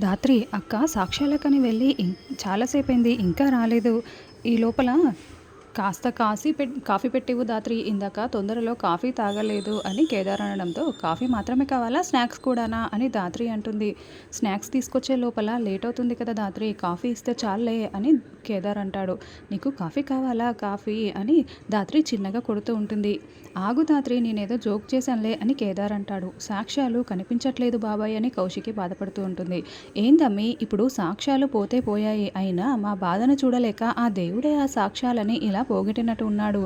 ధాత్రి అక్క సాక్ష్యాలకని వెళ్ళి చాలాసేపయింది ఇంకా రాలేదు. ఈ లోపల కాస్త కాఫీ పెట్టివ్వు ధాత్రి, ఇందాక తొందరలో కాఫీ తాగలేదు అని కేదార్ అనడంతో, కాఫీ మాత్రమే కావాలా స్నాక్స్ కూడానా అని ధాత్రి అంటుంది. స్నాక్స్ తీసుకొచ్చే లోపల లేట్ అవుతుంది కదా ధాత్రి, కాఫీ ఇస్తే చాలే అని కేదార్ అంటాడు. నీకు కాఫీ కావాలా కాఫీ అని ధాత్రి చిన్నగా కొడుతూ ఉంటుంది. ఆగు ధాత్రి, నేనేదో జోక్ చేశానులే అని కేదార్ అంటాడు. సాక్ష్యాలు కనిపించట్లేదు బాబాయ్ అని కౌశికి బాధపడుతూ ఉంటుంది. ఏందమ్మి ఇప్పుడు సాక్ష్యాలు పోతే పోయాయి, అయినా మా బాధను చూడలేక ఆ దేవుడే ఆ సాక్ష్యాలని ఇలా పోగొట్టినట్టు ఉన్నాడు.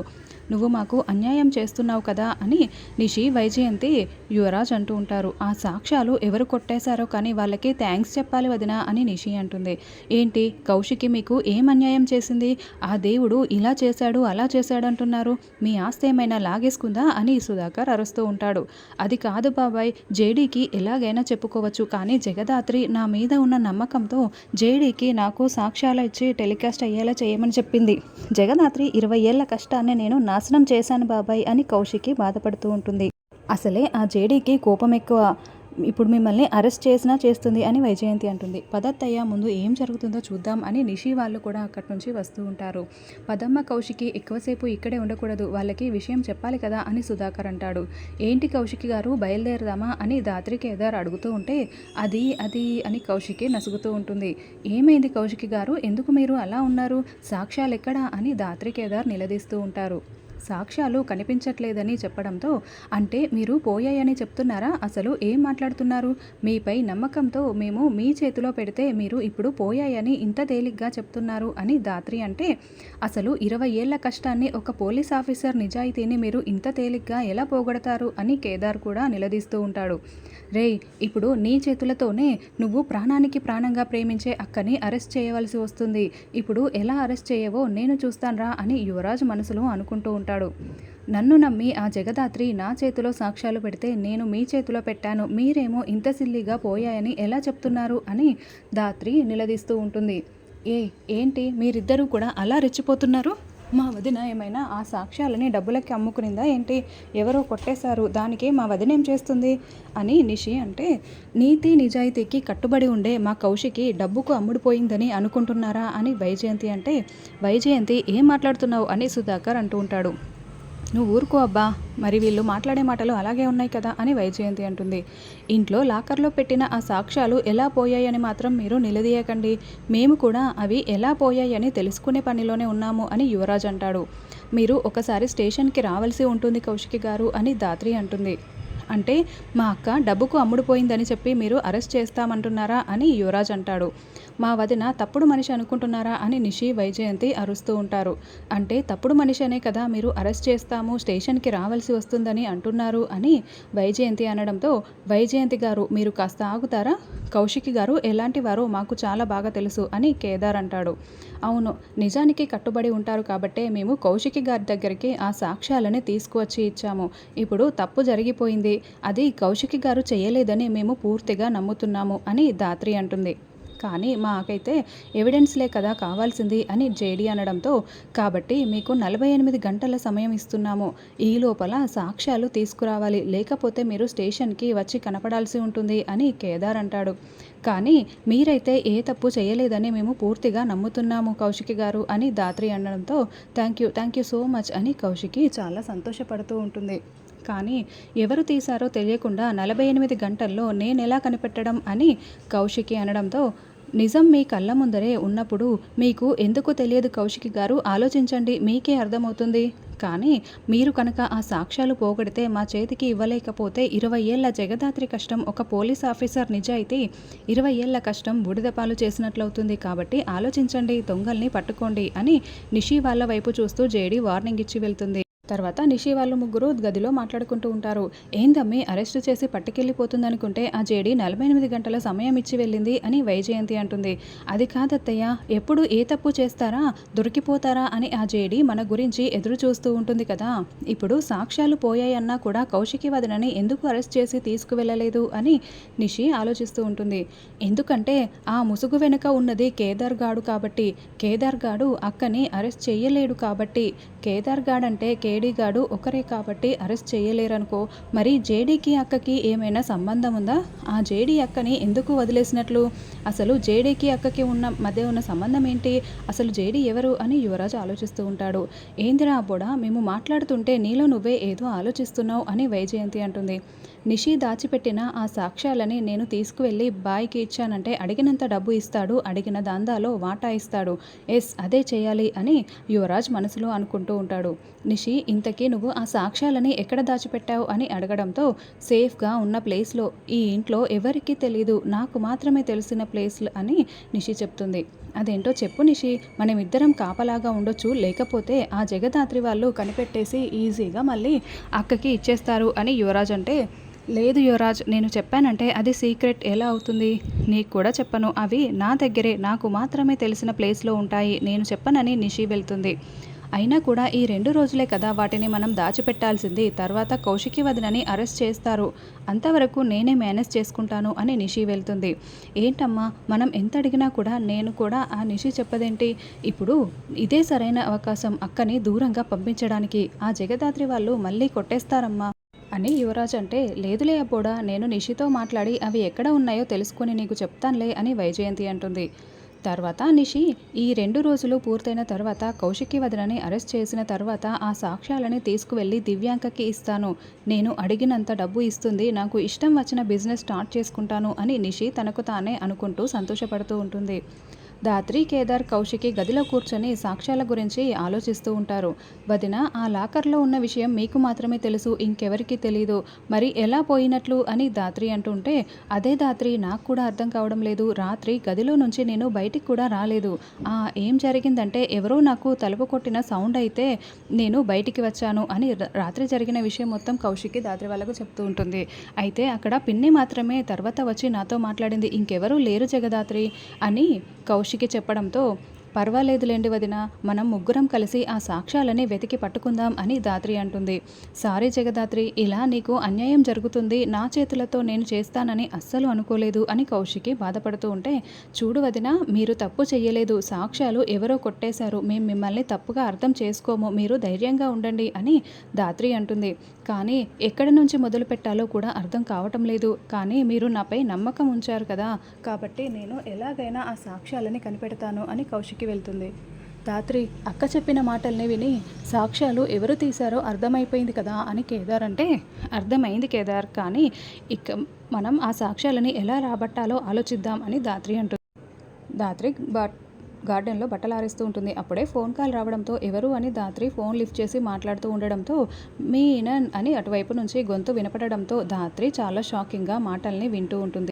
నువ్వు మాకు అన్యాయం చేస్తున్నావు కదా అని నిషి, వైజయంతి, యువరాజ్ అంటూ ఉంటారు. ఆ సాక్ష్యాలు ఎవరు కొట్టేశారో కానీ వాళ్ళకి థ్యాంక్స్ చెప్పాలి వదినా అని నిషి అంటుంది. ఏంటి కౌశికి మీకు ఏం అన్యాయం చేసింది? ఆ దేవుడు ఇలా చేశాడు అలా చేశాడు అంటున్నారు. మీ ఆస్తి ఏమైనా లాగేసుకుందా అని సుధాకర్ అరుస్తూ ఉంటాడు. అది కాదు బాబాయ్, జేడీకి ఎలాగైనా చెప్పుకోవచ్చు, కానీ జగదాత్రి నా మీద ఉన్న నమ్మకంతో జేడీకి నాకు సాక్ష్యాలు ఇచ్చి టెలికాస్ట్ అయ్యేలా చేయమని చెప్పింది. జగదాత్రి 20 ఏళ్ల కష్టాన్ని నేను నాశనం చేశాను బాబాయ్ అని కౌశికి బాధపడుతూ ఉంటుంది. అసలే ఆ జేడీకి కోపం ఎక్కువ, ఇప్పుడు మిమ్మల్ని అరెస్ట్ చేసినా చేస్తుంది అని వైజయంతి అంటుంది. పదత్తయ్య, ముందు ఏం జరుగుతుందో చూద్దాం అని నిషి వాళ్ళు కూడా అక్కడి నుంచి వస్తూ ఉంటారు. పదమ్మ, కౌశికి ఎక్కువసేపు ఇక్కడే ఉండకూడదు, వాళ్ళకి విషయం చెప్పాలి కదా అని సుధాకర్ అంటాడు. ఏంటి కౌశికి గారు, బయలుదేరదామా అని ధాత్రి కేదార్ అడుగుతూ ఉంటే, అది అది అని కౌశికి నసుగుతూ ఉంటుంది. ఏమైంది కౌశికి గారు, ఎందుకు మీరు అలా ఉన్నారు? సాక్ష్యాలు ఎక్కడా అని ధాత్రి కేదార్ నిలదీస్తూ ఉంటారు. సాక్ష్యాలు కనిపించట్లేదని చెప్పడంతో, అంటే మీరు పోయాయని చెప్తున్నారా? అసలు ఏం మాట్లాడుతున్నారు? మీపై నమ్మకంతో మేము మీ చేతిలో పెడితే మీరు ఇప్పుడు పోయాయని ఇంత తేలిగ్గా చెప్తున్నారు అని ధాత్రి అంటే, అసలు 20 ఏళ్ల కష్టాన్ని, ఒక పోలీస్ ఆఫీసర్ నిజాయితీని మీరు ఇంత తేలిగ్గా ఎలా పోగొడతారు అని కేదార్ కూడా నిలదీస్తూ ఉంటాడు. రేయ్, ఇప్పుడు నీ చేతులతోనే నువ్వు ప్రాణానికి ప్రాణంగా ప్రేమించే అక్కని అరెస్ట్ చేయవలసి వస్తుంది. ఇప్పుడు ఎలా అరెస్ట్ చేయవో నేను చూస్తాన్రా అని యువరాజ్ మనసులో అనుకుంటూ ఉంటాడు. నన్ను నమ్మి ఆ జగదాత్రి నా చేతిలో సాక్ష్యాలు పెడితే నేను మీ చేతిలో పెట్టాను, మీరేమో ఇంత సిల్లిగా పోయాయని ఎలా చెప్తున్నారు అని ధాత్రి నిలదీస్తూ ఉంటుంది. ఏంటి మీరిద్దరూ కూడా అలా రెచ్చిపోతున్నారు? మా వదిన ఏమైనా ఆ సాక్ష్యాలని డబ్బులకి అమ్ముకునిందా ఏంటి? ఎవరో కొట్టేశారు, దానికి మా వదిన ఏం చేస్తుంది అని నిషి అంటే, నీతి నిజాయితీకి కట్టుబడి ఉండే మా కౌశికి డబ్బుకు అమ్ముడుపోయిందని అనుకుంటున్నారా అని వైజయంతి అంటే, వైజయంతి ఏం మాట్లాడుతున్నావు అని సుధాకర్ అంటూ ఉంటాడు. నువ్వు ఊరుకో అబ్బా, మరి వీళ్ళు మాట్లాడే మాటలు అలాగే ఉన్నాయి కదా అని వైజయంతి అంటుంది. ఇంట్లో లాకర్లో పెట్టిన ఆ సాక్ష్యాలు ఎలా పోయాయని మాత్రం మీరు నిలదీయకండి, మేము కూడా అవి ఎలా పోయాయని తెలుసుకునే పనిలోనే ఉన్నాము అని యువరాజ్ అంటాడు. మీరు ఒకసారి స్టేషన్కి రావాల్సి ఉంటుంది కౌశికి గారు అని ధాత్రి అంటుంది. అంటే మా అక్క డబ్బుకు అమ్ముడుపోయిందని చెప్పి మీరు అరెస్ట్ చేస్తామంటున్నారా అని యువరాజ్ అంటాడు. మా వదిన తప్పుడు మనిషి అనుకుంటున్నారా అని నిషి, వైజయంతి అరుస్తూ ఉంటారు. అంటే తప్పుడు మనిషి అనే కదా మీరు అరెస్ట్ చేస్తాము, స్టేషన్కి రావాల్సి వస్తుందని అంటున్నారు అని వైజయంతి అనడంతో, వైజయంతి గారు మీరు కాస్త ఆగుతారా? కౌశికి గారు ఎలాంటి వారో మాకు చాలా బాగా తెలుసు అని కేదార్ అంటాడు. అవును, నిజానికి కట్టుబడి ఉంటారు కాబట్టే మేము కౌశికి గారి దగ్గరికి ఆ సాక్ష్యాలని తీసుకువచ్చి ఇచ్చాము. ఇప్పుడు తప్పు జరిగిపోయింది, అది కౌశికి గారు చేయలేదని మేము పూర్తిగా నమ్ముతున్నాము అని ధాత్రి అంటుంది. కానీ మాకైతే ఎవిడెన్స్లే కదా కావాల్సింది అని జేడీ అనడంతో, కాబట్టి మీకు 48 గంటల సమయం ఇస్తున్నాము, ఈ లోపల సాక్ష్యాలు తీసుకురావాలి, లేకపోతే మీరు స్టేషన్కి వచ్చి కనపడాల్సి ఉంటుంది అని కేదార్ అంటాడు. కానీ మీరైతే ఏ తప్పు చేయలేదని మేము పూర్తిగా నమ్ముతున్నాము కౌశికి గారు అని ధాత్రి అనడంతో, థ్యాంక్ యూ సో మచ్ అని కౌశికి చాలా సంతోషపడుతూ ఉంటుంది. కానీ ఎవరు తీశారో తెలియకుండా 48 గంటల్లో నేనెలా కనిపెట్టడం అని కౌశికి అనడంతో, నిజం మీ కళ్ళ ముందరే ఉన్నప్పుడు మీకు ఎందుకు తెలియదు కౌశికి గారు, ఆలోచించండి, మీకే అర్థమవుతుంది. కానీ మీరు కనుక ఆ సాక్ష్యాలు పోగొడితే మా చేతికి ఇవ్వలేకపోతే 20 ఏళ్ల జగదాత్రి కష్టం, ఒక పోలీస్ ఆఫీసర్ నిజాయితీ 20 ఏళ్ల కష్టం బూడిదపాలు చేసినట్లవుతుంది. కాబట్టి ఆలోచించండి, దొంగల్ని పట్టుకోండి అని నిషి వాళ్ళ వైపు చూస్తూ జేడీ వార్నింగ్ ఇచ్చి వెళ్తుంది. తర్వాత నిషి వాళ్ళు ముగ్గురు గదిలో మాట్లాడుకుంటూ ఉంటారు. ఏందమ్మి అరెస్టు చేసి పట్టుకెళ్ళిపోతుందనుకుంటే ఆ జేడీ 48 గంటల సమయం ఇచ్చి వెళ్ళింది అని వైజయంతి అంటుంది. అది కాదత్తయ్య, ఎప్పుడు ఏ తప్పు చేస్తారా, దొరికిపోతారా అని ఆ జేడీ మన గురించి ఎదురు చూస్తూ ఉంటుంది కదా. ఇప్పుడు సాక్ష్యాలు పోయాయన్నా కూడా కౌశికి వదినని ఎందుకు అరెస్ట్ చేసి తీసుకువెళ్ళలేదు అని నిషి ఆలోచిస్తూ ఉంటుంది. ఎందుకంటే ఆ ముసుగు వెనుక ఉన్నది కేదార్ గాడు కాబట్టి, కేదార్ గాడు అక్కని అరెస్ట్ చేయలేడు కాబట్టి. కేదార్ గాడంటే జేడీ గాడు ఒకరే కాబట్టి అరెస్ట్ చేయలేరనుకో, మరి జేడీకి అక్కకి ఏమైనా సంబంధం ఉందా? ఆ జేడీ అక్కని ఎందుకు వదిలేసినట్లు? అసలు జేడీకి అక్కకి ఉన్న మధ్య ఉన్న సంబంధం ఏంటి? అసలు జేడీ ఎవరు అని యువరాజ్ ఆలోచిస్తూ ఉంటాడు. ఏందిరా అబ్బోడా, మేము మాట్లాడుతుంటే నీలో నువ్వే ఏదో ఆలోచిస్తున్నావు అని వైజయంతి అంటుంది. నిషి దాచిపెట్టిన ఆ సాక్ష్యాలని నేను తీసుకువెళ్ళి బాయ్కి ఇచ్చానంటే అడిగినంత డబ్బు ఇస్తాడు, అడిగిన దందాలో వాటా ఇస్తాడు. ఎస్, అదే చేయాలి అని యువరాజ్ మనసులో అనుకుంటూ ఉంటాడు. నిషి, ఇంతకీ నువ్వు ఆ సాక్ష్యాలని ఎక్కడ దాచిపెట్టావు అని అడగడంతో, సేఫ్గా ఉన్న ప్లేస్లో, ఈ ఇంట్లో ఎవరికీ తెలీదు, నాకు మాత్రమే తెలిసిన ప్లేస్ అని నిషి చెప్తుంది. అదేంటో చెప్పు నిషి, మనమిద్దరం కాపలాగా ఉండొచ్చు, లేకపోతే ఆ జగదాత్రి వాళ్ళు కనిపెట్టేసి ఈజీగా మళ్ళీ అక్కకి ఇచ్చేస్తారు అని యువరాజ్ అంటే, లేదు యువరాజ్, నేను చెప్పానంటే అది సీక్రెట్ ఎలా అవుతుంది? నీకు కూడా చెప్పను, అవి నా దగ్గరే, నాకు మాత్రమే తెలిసిన ప్లేస్లో ఉంటాయి, నేను చెప్పనని నిషి వెళ్తుంది. అయినా కూడా ఈ 2 రోజులే కదా వాటిని మనం దాచిపెట్టాల్సింది, తర్వాత కౌశికి వదినని అరెస్ట్ చేస్తారు, అంతవరకు నేనే మేనేజ్ చేసుకుంటాను అని నిషి వెళ్తుంది. ఏంటమ్మా, మనం ఎంత అడిగినా కూడా నేను కూడా ఆ నిషి చెప్పదేంటి? ఇప్పుడు ఇదే సరైన అవకాశం అక్కని దూరంగా పంపించడానికి, ఆ జగదాత్రి వాళ్ళు మళ్ళీ కొట్టేస్తారమ్మా అని యువరాజ్ అంటే, లేదులే అబ్బోడా, నేను నిషితో మాట్లాడి అవి ఎక్కడ ఉన్నాయో తెలుసుకొని నీకు చెప్తానులే అని వైజయంతి అంటుంది. తర్వాత నిషి, ఈ 2 రోజులు పూర్తయిన తర్వాత కౌశికి వదినని అరెస్ట్ చేసిన తర్వాత ఆ సాక్ష్యాలని తీసుకువెళ్ళి దివ్యాంకకి ఇస్తాను, నేను అడిగినంత డబ్బు ఇస్తుంది, నాకు ఇష్టం వచ్చిన బిజినెస్ స్టార్ట్ చేసుకుంటాను అని నిషి తనకు తానే అనుకుంటూ సంతోషపడుతూ ఉంటుంది. ధాత్రి, కేదార్, కౌశికి గదిలో కూర్చొని సాక్ష్యాల గురించి ఆలోచిస్తూ ఉంటారు. వదిన, ఆ లాకర్లో ఉన్న విషయం మీకు మాత్రమే తెలుసు, ఇంకెవరికీ తెలీదు, మరి ఎలా పోయినట్లు అని ధాత్రి అంటుంటే, అదే ధాత్రి, నాకు కూడా అర్థం కావడం లేదు, రాత్రి గదిలో నుంచి నేను బయటికి కూడా రాలేదు, ఏం జరిగిందంటే ఎవరో నాకు తలుపు కొట్టిన సౌండ్ అయితే నేను బయటికి వచ్చాను అని రాత్రి జరిగిన విషయం మొత్తం కౌశికి ధాత్రి వాళ్ళకు చెప్తూ ఉంటుంది. అయితే అక్కడ పిన్ని మాత్రమే తర్వాత వచ్చి నాతో మాట్లాడింది, ఇంకెవరూ లేరు జగదాత్రి అని కౌశికి చెప్పడంతో, పర్వాలేదులేండి వదిన, మనం ముగ్గురం కలిసి ఆ సాక్ష్యాలని వెతికి పట్టుకుందాం అని ధాత్రి అంటుంది. సారీ జగదాత్రి, ఇలా నీకు అన్యాయం జరుగుతుంది నా చేతులతో నేను చేస్తానని అస్సలు అనుకోలేదు అని కౌశికి బాధపడుతూ ఉంటే, చూడు వదిన, మీరు తప్పు చెయ్యలేదు, సాక్ష్యాలు ఎవరో కొట్టేశారు, మేము మిమ్మల్ని తప్పుగా అర్థం చేసుకోము, మీరు ధైర్యంగా ఉండండి అని ధాత్రి అంటుంది. కానీ ఎక్కడి నుంచి మొదలు పెట్టాలో కూడా అర్థం కావటం లేదు, కానీ మీరు నాపై నమ్మకం ఉంచారు కదా, కాబట్టి నేను ఎలాగైనా ఆ సాక్ష్యాలని కనిపెడతాను అని కౌశికి వెళ్తుంది. ధాత్రి, అక్క చెప్పిన మాటల్ని విని సాక్ష్యాలు ఎవరు తీశారో అర్థమైపోయింది కదా అని కేదార్ అంటే, అర్థమైంది కేదార్, కానీ ఇక మనం ఆ సాక్ష్యాలని ఎలా రాబట్టాలో ఆలోచిద్దాం అని ధాత్రి అంటుంది. ధాత్రి గార్డెన్లో బట్టలు ఆరేస్తూ ఉంటుంది. అప్పుడే ఫోన్ కాల్ రావడంతో ఎవరు అని ధాత్రి ఫోన్ లిఫ్ట్ చేసి మాట్లాడుతూ ఉండడంతో, మీనన్ అని అటువైపు నుంచి గొంతు వినపడడంతో ధాత్రి చాలా షాకింగ్గా మాటల్ని వింటూ ఉంటుంది.